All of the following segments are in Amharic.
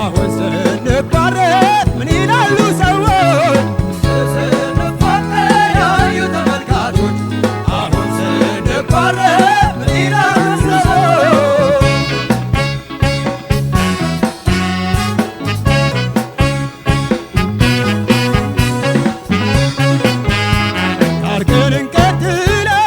አሁን ስንባረክ ምን ይላሉ ሰዎች ስንፋቀር ያዩ ተመልካቾች አሁን ስንባረክ ምን ይላሉ ሰዎች ታርገን እንቀጥለው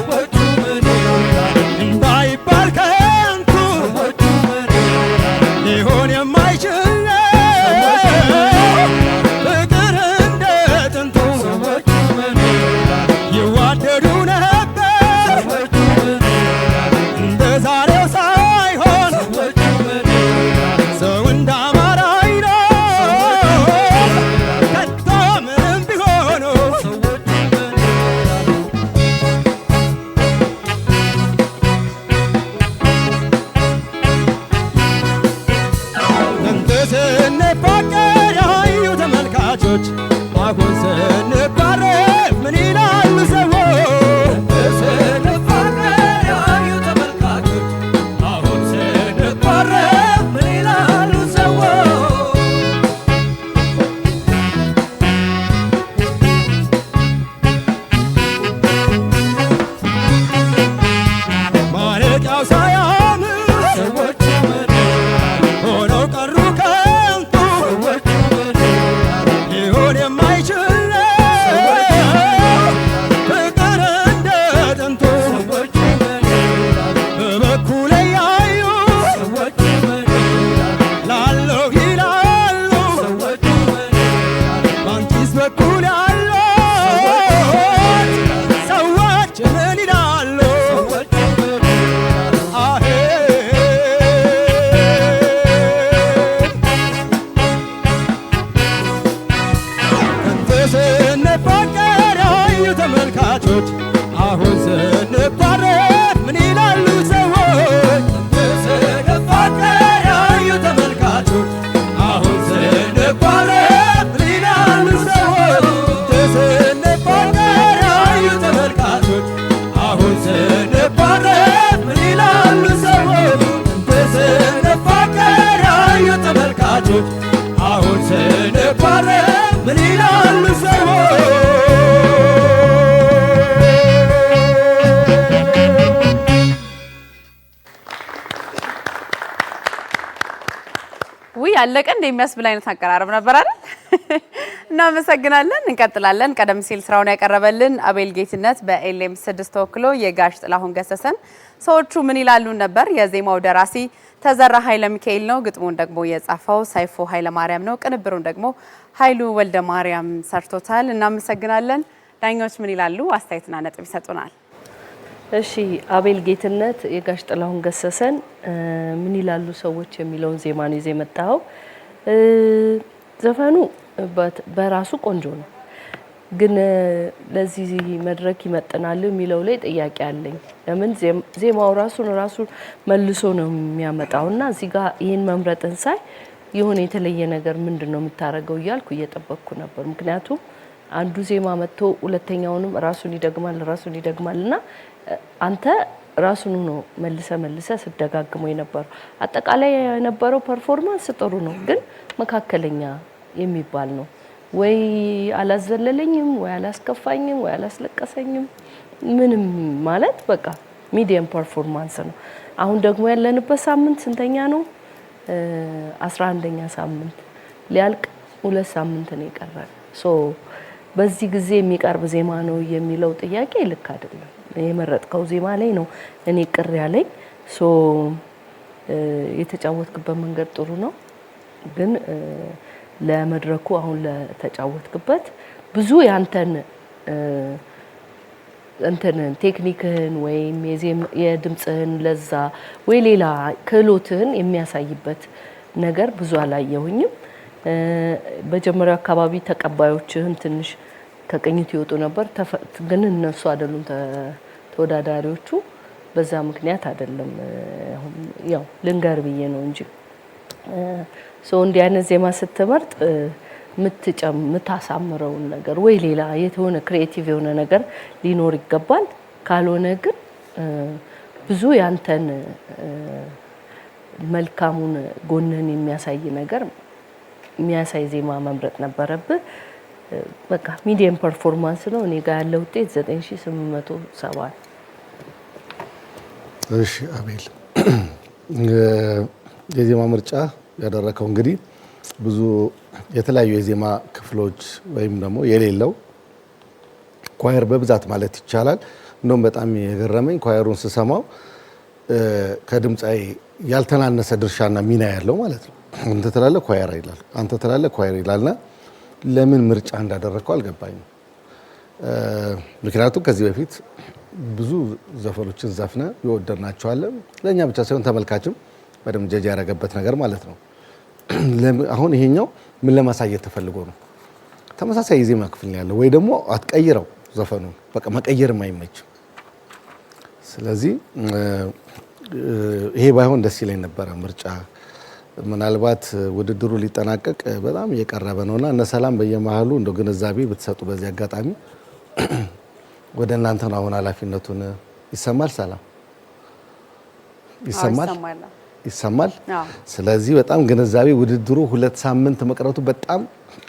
ሰዎቹ ምን ይላሉ እንዳይባል ከንቱ ሰዎቹ ምን ይላሉ ሊሆን የማይችል ፍቅር እንደ ጥንቱ ሰዎቹ ምን ይላሉ ይዋደዱ ነበር ሰዎቹ ምን ይላሉ እንደ ዛሬው ሳይሆን ሰዎቹ ምን ይላሉ ሰው እንደ አማራ አይኖር ከቶ ምንም ቢሆኑ ሰዎቹ ምን ይላሉ ጥንት ስንፋቀር ያዩ ተመልካቾች አሁን ስንባረክ ምን ይላሉ ሰዎች ስንፋቀር ያዩ ተመልካቾች አሁን ስንባረክ ምን ይላሉ ሰዎች ማለቂያው ሳያምር ሰዎቹ ምን ይላሉ ሆነው ቀሩ ከንቱ ሰዎቹ ምን ይላሉ ሊሆን የማይችል ፍቅር እንደ ጥንቱ ሰዎቹ ምን ይላሉ በበኩሌ ያዩ ሰዎቹ ምን ይላሉ ላለው ይላሉ ሰዎቹ ምን ይላሉ በአንቺስ በኩል ያሉት ሰዎች ምን ይላሉ ሰዎቹ ምን ይላሉ አሄ ጥንት ስንፋቀር ያዩ ተመልካቾች አሁን ስንባረክ ምን ይላሉ ሰዎች ጥንት ስንፋቀር ያዩ ተመልካቾች አሁን ስንባረክ ምን ይላሉ ሰዎች ጥንት ስንፋቀር ያዩ ተመልካቾች አሁን ስንባረክ ምን ይላሉ ሰዎች ጥንት ስንፋቀር ያዩ ተመልካቾች አሁን ስንባረክ ምን ይላሉ ሰዎች ውይ አለቀ እንደሚያስብል አይነት አቀራረብ ነበር አይደል? እናመሰግናለን። እንቀጥላለን። ቀደም ሲል ስራውን ያቀረበልን አቤል ጌትነት በኤልኤም 6 ተወክሎ የጋሽ ጥላሁን ገሰሰን ሰዎቹ ምን ይላሉ ነበር። የዜማው ደራሲ ተዘራ ኃይለ ሚካኤል ነው። ግጥሙን ደግሞ የጻፈው ሰይፎ ኃይለ ማርያም ነው። ቅንብሩን ደግሞ ኃይሉ ወልደ ማርያም ሰርቶታል። እናመሰግናለን። ዳኞች ምን ይላሉ? አስተያየትና ነጥብ ይሰጡናል። እሺ አቤል ጌትነት የጋሽ ጥላሁን ገሰሰን ምን ይላሉ ሰዎች የሚለውን ዜማ ነው ይዘህ የመጣው። ዘፈኑ በራሱ ቆንጆ ነው፣ ግን ለዚህ መድረክ ይመጥናል የሚለው ላይ ጥያቄ አለኝ። ለምን ዜማው ራሱ መልሶ ነው የሚያመጣውና እዚህ ጋር ይሄን መምረጥን ሳይ የሆነ የተለየ ነገር ምንድነው የምታረገው እያልኩ እየጠበቅኩ ነበር። ምክንያቱም አንዱ ዜማ መጥቶ ሁለተኛውንም ራሱን ይደግማልና አንተ ራሱን ነው መልሰ ስደጋግመው የነበረው። አጠቃላይ የነበረው ፐርፎርማንስ ጥሩ ነው፣ ግን መካከለኛ የሚባል ነው። ወይ አላዘለለኝም፣ ወይ አላስከፋኝም፣ ወይ አላስለቀሰኝም። ምንም ማለት በቃ ሚዲየም ፐርፎርማንስ ነው። አሁን ደግሞ ያለንበት ሳምንት ስንተኛ ነው? 11ኛ ሳምንት ሊያልቅ 2 ሳምንት ነው የቀረን። በዚህ ጊዜ የሚቀርብ ዜማ ነው የሚለው ጥያቄ ልክ አይደለም። የመረጥከው ዜማ ላይ ነው እኔ ቅር ያለኝ። የተጫወትክበት መንገድ ጥሩ ነው፣ ግን ለመድረኩ አሁን ለተጫወትክበት ብዙ ያንተን ቴክኒክህን ወይም የድምጽህን ለዛ ወይ ሌላ ክህሎትህን የሚያሳይበት ነገር ብዙ አላየሁኝም። በመጀመሪያው አካባቢ ተቀባዮችህም ትንሽ ከቅኝት ይወጡ ነበር፣ ግን እነሱ አይደሉም ተወዳዳሪዎቹ። በዛ ምክንያት አይደለም ያው ልንገር ብዬ ነው እንጂ እንዲህ አይነት ዜማ ስትመርጥ ምታሳምረውን ነገር ወይ ሌላ የተሆነ ክሪኤቲቭ የሆነ ነገር ሊኖር ይገባል። ካልሆነ ግን ብዙ ያንተን መልካሙን ጎንህን የሚያሳይ ነገር የሚያሳይ ዜማ መምረጥ ነበረብህ። በቃ ሚዲየም ፐርፎርማንስ ነው። እኔ ጋር ያለው ውጤት 9870። እሺ አቤል፣ የዜማ ምርጫ ያደረከው እንግዲህ ብዙ የተለያዩ የዜማ ክፍሎች ወይም ደግሞ የሌለው ኳየር በብዛት ማለት ይቻላል። እንደውም በጣም የገረመኝ ኳየሩን ስሰማው ከድምጻዊ ያልተናነሰ ድርሻና ሚና ያለው ማለት ነው። አንተ ትላለህ ኳየር ይላል፣ አንተ ትላለህ ኳየር ይላልና ለምን ምርጫ እንዳደረከው አልገባኝም። ምክንያቱም ከዚህ በፊት ብዙ ዘፈኖችን ዘፍነ ይወደድናቸዋለን፣ ለእኛ ብቻ ሳይሆን ተመልካችም በደምብ ጀጅ ያደረገበት ነገር ማለት ነው። አሁን ይሄኛው ምን ለማሳየት ተፈልጎ ነው? ተመሳሳይ የዜማ ክፍል ነው ያለው ወይ ደግሞ አትቀይረው ዘፈኑን፣ በቃ መቀየርም አይመችም። ስለዚህ ይሄ ባይሆን ደስ ይለኝ ነበረ ምርጫ። ምናልባት ውድድሩ ሊጠናቀቅ በጣም እየቀረበ ነውና እነ ሰላም በየመሃሉ እንደው ግንዛቤ ብትሰጡ በዚህ አጋጣሚ ወደ እናንተ ነው አሁን ኃላፊነቱን። ይሰማል ሰላም? ይሰማል። ስለዚህ በጣም ግንዛቤ ውድድሩ 2 ሳምንት መቅረቱ በጣም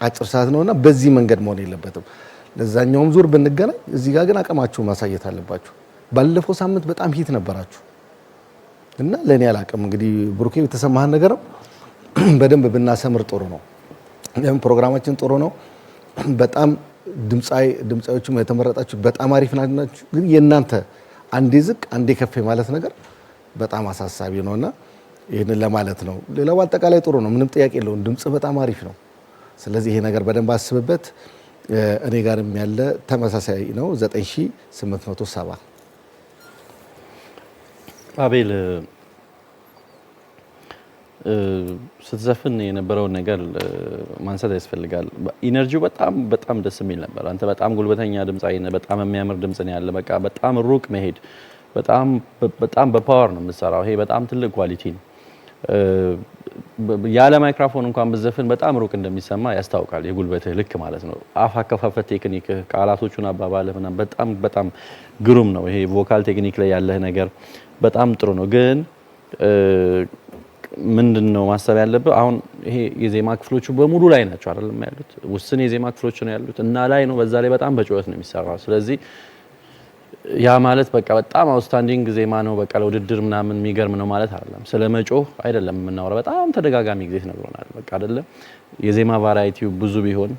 አጭር ሰዓት ነውና በዚህ መንገድ መሆን የለበትም። ለዛኛውም ዙር ብንገናኝ እዚህ ጋር ግን አቅማችሁ ማሳየት አለባችሁ። ባለፈው ሳምንት በጣም ሂት ነበራችሁ እና ለኔ አላቅም እንግዲህ ብሩኬ የተሰማህን ነገር በደንብ ብናሰምር ጥሩ ነው። ለምን ፕሮግራማችን ጥሩ ነው። በጣም ድምጻዮቹም የተመረጣችሁ በጣም አሪፍ ናችሁ። ግን የእናንተ አንዴ ዝቅ አንዴ ከፍ ማለት ነገር በጣም አሳሳቢ ነውና ይሄንን ለማለት ነው። ሌላው አጠቃላይ ጥሩ ነው፣ ምንም ጥያቄ የለውም። ድምጽ በጣም አሪፍ ነው። ስለዚህ ይሄ ነገር በደንብ አስብበት። እኔ ጋርም ያለ ተመሳሳይ ነው 9870። አቤል ስትዘፍን የነበረውን ነገር ማንሳት ያስፈልጋል። ኢነርጂው በጣም ደስ የሚል ነበር። አንተ በጣም ጉልበተኛ ድምጻዊ ነህ። በጣም የሚያምር ድምጽ ነው ያለ። በቃ በጣም ሩቅ መሄድ በጣም በፓወር ነው የምትሰራው። ይሄ በጣም ትልቅ ኳሊቲ ነው። ያለ ማይክሮፎን እንኳን ብዘፍን በጣም ሩቅ እንደሚሰማ ያስታውቃል። የጉልበትህ ልክ ማለት ነው። አፍ አከፋፈት ቴክኒክ፣ ቃላቶቹን አባባልህ ምናምን በጣም ግሩም ነው። ይሄ ቮካል ቴክኒክ ላይ ያለህ ነገር በጣም ጥሩ ነው። ግን ምንድነው ማሰብ ያለብህ አሁን ይሄ የዜማ ክፍሎቹ በሙሉ ላይ ናቸው አይደለም ያሉት፣ ውስን የዜማ ክፍሎች ነው ያሉት እና ላይ ነው። በዛ ላይ በጣም በጩኸት ነው የሚሰራው። ስለዚህ ያ ማለት በቃ በጣም አውትስታንዲንግ ዜማ ነው በቃ ለውድድር ምናምን የሚገርም ነው ማለት አይደለም። ስለመጮህ አይደለም የምናወራው። በጣም ተደጋጋሚ ጊዜ ተነግሮናል። በቃ አይደለም የዜማ ቫራይቲው ብዙ ቢሆን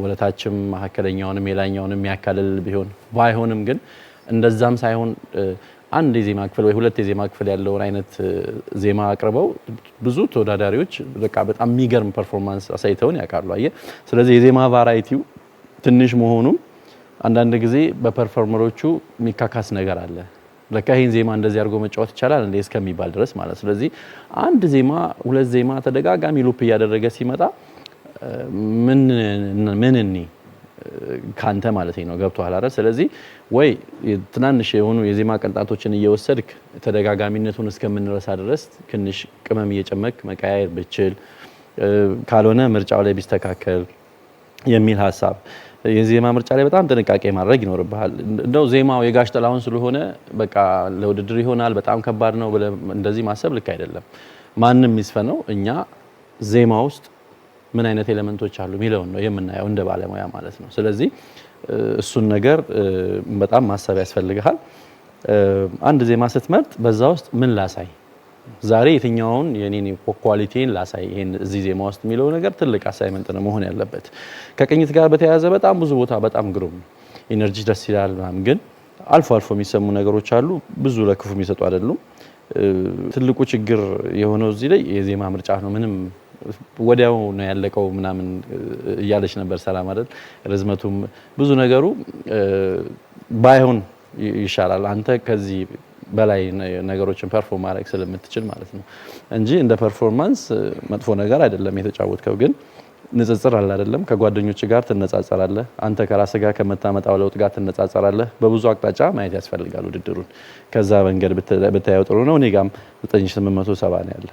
ወለታችም መካከለኛውንም የላኛውንም የሚያካልል ቢሆን ባይሆንም ግን እንደዛም ሳይሆን አንድ የዜማ ክፍል ወይ ሁለት የዜማ ክፍል ያለውን አይነት ዜማ አቅርበው ብዙ ተወዳዳሪዎች በቃ በጣም የሚገርም ፐርፎርማንስ አሳይተውን ያውቃሉ። አየህ፣ ስለዚህ የዜማ ቫራይቲው ትንሽ መሆኑም አንዳንድ ጊዜ በፐርፎርመሮቹ የሚካካስ ነገር አለ። ለካ ይሄን ዜማ እንደዚህ አድርጎ መጫወት ይቻላል እንዴ እስከሚባል ድረስ ማለት። ስለዚህ አንድ ዜማ ሁለት ዜማ ተደጋጋሚ ሉፕ እያደረገ ሲመጣ ምን ካንተ ማለት ነው ገብቷል አይደል? ስለዚህ ወይ ትናንሽ የሆኑ የዜማ ቅንጣቶችን እየወሰድክ ተደጋጋሚነቱን እስከምንረሳ ድረስ ትንሽ ቅመም እየጨመክ መቀያየር ብችል፣ ካልሆነ ምርጫው ላይ ቢስተካከል የሚል ሐሳብ። የዜማ ምርጫ ላይ በጣም ጥንቃቄ ማድረግ ይኖርብሃል። እንደው ዜማው የጋሽ ጥላሁን ስለሆነ በቃ ለውድድር ይሆናል በጣም ከባድ ነው ብለህ እንደዚህ ማሰብ ልክ አይደለም። ማንም ይስፈነው፣ እኛ ዜማ ውስጥ ምን አይነት ኤሌመንቶች አሉ የሚለውን ነው የምናየው እንደ ባለሙያ ማለት ነው። ስለዚህ እሱን ነገር በጣም ማሰብ ያስፈልጋል። አንድ ዜማ ስትመርጥ በዛ ውስጥ ምን ላሳይ ዛሬ የትኛውን የኔን ኳሊቲን ላሳይ ይሄን እዚህ ዜማ ውስጥ የሚለው ነገር ትልቅ አሳይመንት ነው መሆን ያለበት። ከቅኝት ጋር በተያያዘ በጣም ብዙ ቦታ በጣም ግሩም ኢነርጂ ደስ ይላል ምናምን፣ ግን አልፎ አልፎ የሚሰሙ ነገሮች አሉ ብዙ ለክፉ የሚሰጡ አይደሉም። ትልቁ ችግር የሆነው እዚህ ላይ የዜማ ምርጫ ነው። ምንም ወዲያው ነው ያለቀው ምናምን እያለች ነበር ሰላም አይደል? ርዝመቱም ብዙ ነገሩ ባይሆን ይሻላል አንተ ከዚህ በላይ ነገሮችን ፐርፎርም ማድረግ ስለምትችል ማለት ነው እንጂ እንደ ፐርፎርማንስ መጥፎ ነገር አይደለም የተጫወትከው። ግን ንጽጽር አለ አይደለም? ከጓደኞች ጋር ትነጻጸራለህ። አንተ ከራስህ ጋር ከመታመጣው ለውጥ ጋር ትነጻጸራለህ። በብዙ አቅጣጫ ማየት ያስፈልጋል ውድድሩን። ከዛ መንገድ ብታየው ጥሩ ነው። እኔ ጋም 9870 ነው ያለ።